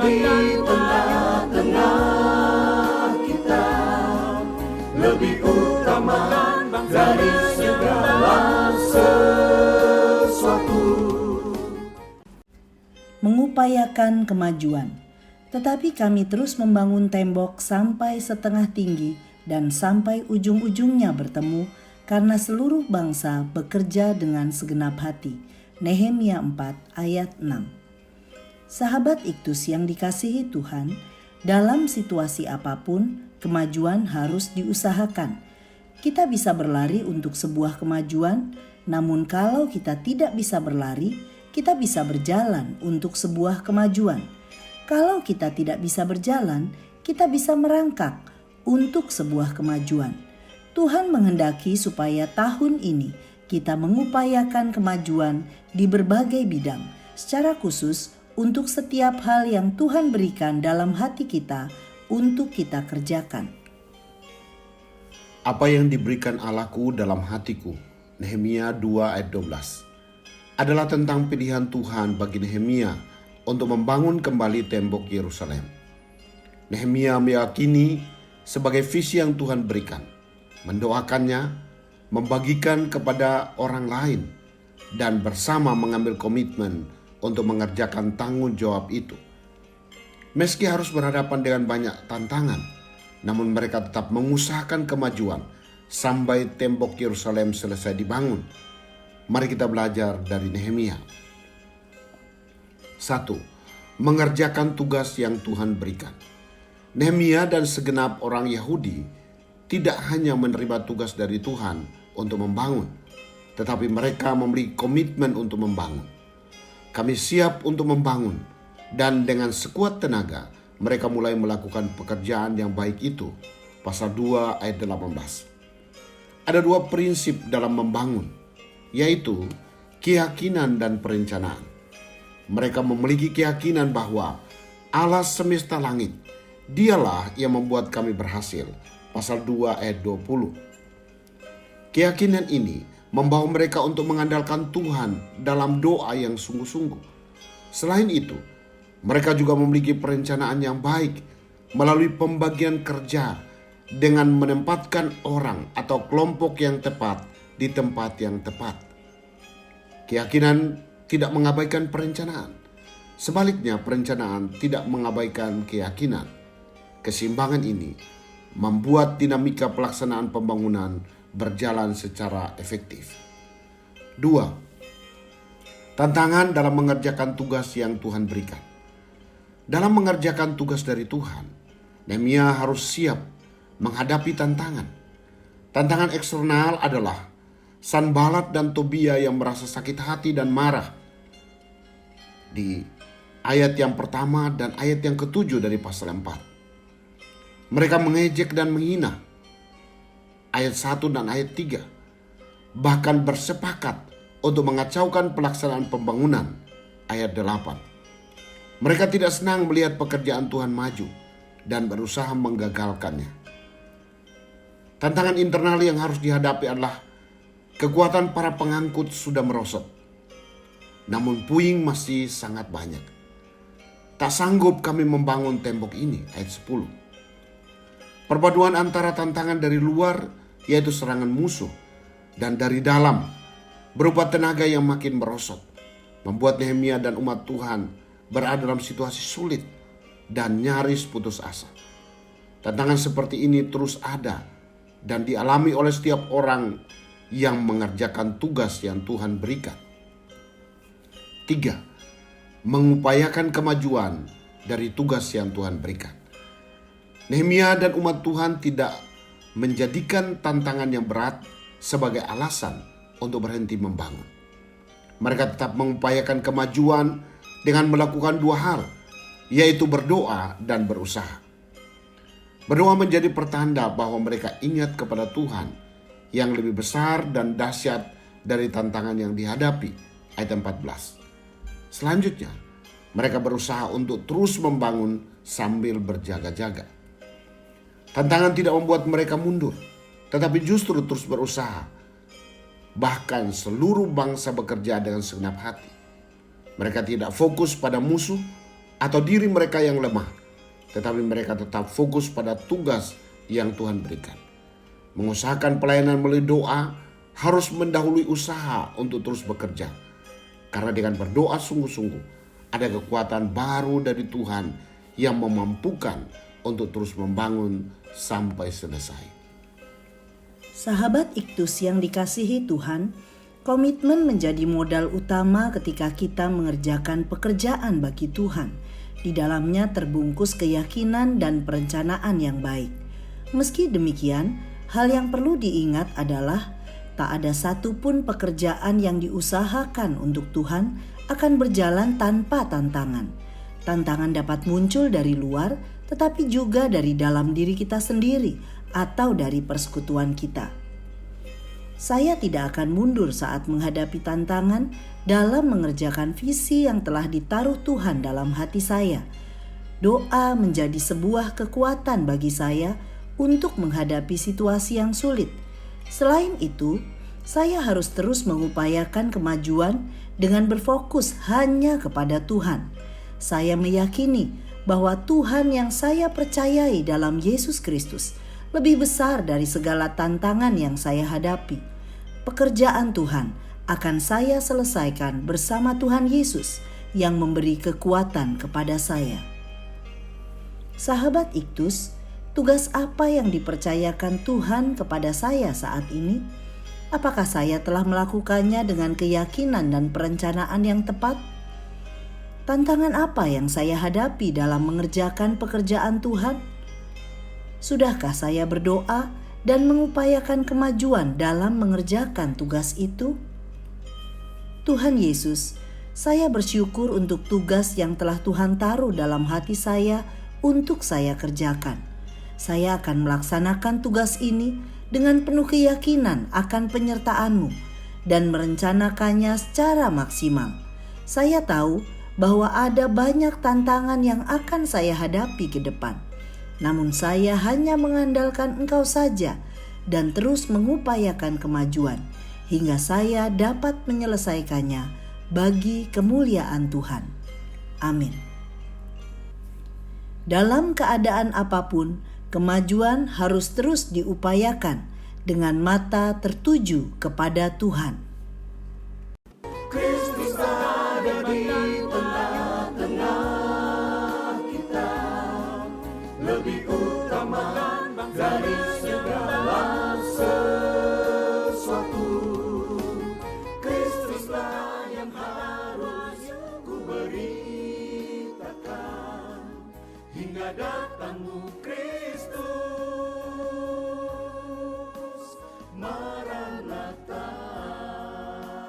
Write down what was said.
di tengah-tengah kita, lebih utama dari segala sesuatu. Mengupayakan kemajuan. Tetapi kami terus membangun tembok sampai setengah tinggi dan sampai ujung-ujungnya bertemu, karena seluruh bangsa bekerja dengan segenap hati. Nehemia 4 ayat 6. Sahabat Iktus yang dikasihi Tuhan, dalam situasi apapun, kemajuan harus diusahakan. Kita bisa berlari untuk sebuah kemajuan, namun kalau kita tidak bisa berlari, kita bisa berjalan untuk sebuah kemajuan. Kalau kita tidak bisa berjalan, kita bisa merangkak untuk sebuah kemajuan. Tuhan menghendaki supaya tahun ini kita mengupayakan kemajuan di berbagai bidang, secara khusus untuk setiap hal yang Tuhan berikan dalam hati kita untuk kita kerjakan. Apa yang diberikan Allahku dalam hatiku, Nehemia 2 ayat 12, adalah tentang pilihan Tuhan bagi Nehemia untuk membangun kembali tembok Yerusalem. Nehemia meyakini sebagai visi yang Tuhan berikan, mendoakannya, membagikan kepada orang lain, dan bersama mengambil komitmen untuk mengerjakan tanggung jawab itu. Meski harus berhadapan dengan banyak tantangan, namun mereka tetap mengusahakan kemajuan sampai tembok Yerusalem selesai dibangun. Mari kita belajar dari Nehemia. 1. Mengerjakan tugas yang Tuhan berikan. Nehemia dan segenap orang Yahudi tidak hanya menerima tugas dari Tuhan untuk membangun, tetapi mereka memiliki komitmen untuk membangun. Kami siap untuk membangun, dan dengan sekuat tenaga mereka mulai melakukan pekerjaan yang baik itu. Pasal 2 ayat 18. Ada dua prinsip dalam membangun, yaitu keyakinan dan perencanaan. Mereka memiliki keyakinan bahwa Allah semesta langit, Dialah yang membuat kami berhasil. Pasal 2 ayat 20. Keyakinan ini membawa mereka untuk mengandalkan Tuhan dalam doa yang sungguh-sungguh. Selain itu, mereka juga memiliki perencanaan yang baik melalui pembagian kerja dengan menempatkan orang atau kelompok yang tepat di tempat yang tepat. Keyakinan tidak mengabaikan perencanaan. Sebaliknya, perencanaan tidak mengabaikan keyakinan. Keseimbangan ini membuat dinamika pelaksanaan pembangunan berjalan secara efektif. 2. Tantangan dalam mengerjakan tugas yang Tuhan berikan. Dalam mengerjakan tugas dari Tuhan, Nehemia harus siap menghadapi tantangan. Tantangan eksternal adalah Sanbalat dan Tobia yang merasa sakit hati dan marah. Di ayat yang pertama dan ayat yang ketujuh dari pasal 4. Mereka mengejek dan menghina. Ayat 1 dan ayat 3. Bahkan bersepakat untuk mengacaukan pelaksanaan pembangunan. Ayat 8. Mereka tidak senang melihat pekerjaan Tuhan maju dan berusaha menggagalkannya. Tantangan internal yang harus dihadapi adalah kekuatan para pengangkut sudah merosot, namun puing masih sangat banyak. Tak sanggup kami membangun tembok ini. Ayat 10. Perpaduan antara tantangan dari luar, yaitu serangan musuh, dan dari dalam, berupa tenaga yang makin merosot, membuat Nehemia dan umat Tuhan berada dalam situasi sulit dan nyaris putus asa. Tantangan seperti ini terus ada dan dialami oleh setiap orang yang mengerjakan tugas yang Tuhan berikan. 3. Mengupayakan kemajuan dari tugas yang Tuhan berikan. Nehemia dan umat Tuhan tidak menjadikan tantangan yang berat sebagai alasan untuk berhenti membangun. Mereka tetap mengupayakan kemajuan dengan melakukan dua hal, yaitu berdoa dan berusaha. Berdoa menjadi pertanda bahwa mereka ingat kepada Tuhan yang lebih besar dan dahsyat dari tantangan yang dihadapi. Ayat 14. Selanjutnya, mereka berusaha untuk terus membangun sambil berjaga-jaga. Tantangan tidak membuat mereka mundur, tetapi justru terus berusaha. Bahkan seluruh bangsa bekerja dengan segenap hati. Mereka tidak fokus pada musuh, atau diri mereka yang lemah, tetapi mereka tetap fokus pada tugas yang Tuhan berikan. Mengusahakan pelayanan melalui doa harus mendahului usaha untuk terus bekerja. Karena dengan berdoa sungguh-sungguh, ada kekuatan baru dari Tuhan yang memampukan untuk terus membangun sampai selesai. Sahabat Iktus yang dikasihi Tuhan, komitmen menjadi modal utama ketika kita mengerjakan pekerjaan bagi Tuhan. Di dalamnya terbungkus keyakinan dan perencanaan yang baik. Meski demikian, hal yang perlu diingat adalah tak ada satupun pekerjaan yang diusahakan untuk Tuhan akan berjalan tanpa tantangan. Tantangan dapat muncul dari luar, tetapi juga dari dalam diri kita sendiri atau dari persekutuan kita. Saya tidak akan mundur saat menghadapi tantangan dalam mengerjakan visi yang telah ditaruh Tuhan dalam hati saya. Doa menjadi sebuah kekuatan bagi saya untuk menghadapi situasi yang sulit. Selain itu, saya harus terus mengupayakan kemajuan dengan berfokus hanya kepada Tuhan. Saya meyakini bahwa Tuhan yang saya percayai dalam Yesus Kristus lebih besar dari segala tantangan yang saya hadapi. Pekerjaan Tuhan akan saya selesaikan bersama Tuhan Yesus yang memberi kekuatan kepada saya. Sahabat Iktus, tugas apa yang dipercayakan Tuhan kepada saya saat ini? Apakah saya telah melakukannya dengan keyakinan dan perencanaan yang tepat? Tantangan apa yang saya hadapi dalam mengerjakan pekerjaan Tuhan? Sudahkah saya berdoa dan mengupayakan kemajuan dalam mengerjakan tugas itu? Tuhan Yesus, saya bersyukur untuk tugas yang telah Tuhan taruh dalam hati saya untuk saya kerjakan. Saya akan melaksanakan tugas ini dengan penuh keyakinan akan penyertaan-Mu dan merencanakannya secara maksimal. Saya tahu bahwa ada banyak tantangan yang akan saya hadapi ke depan. Namun saya hanya mengandalkan Engkau saja dan terus mengupayakan kemajuan hingga saya dapat menyelesaikannya bagi kemuliaan Tuhan. Amin. Dalam keadaan apapun, kemajuan harus terus diupayakan dengan mata tertuju kepada Tuhan. Kristus ada di tengah-tengah kita, lebih utama dari segala sesuatu. Kristuslah yang harus ku beritakan hingga datangmu Kristus.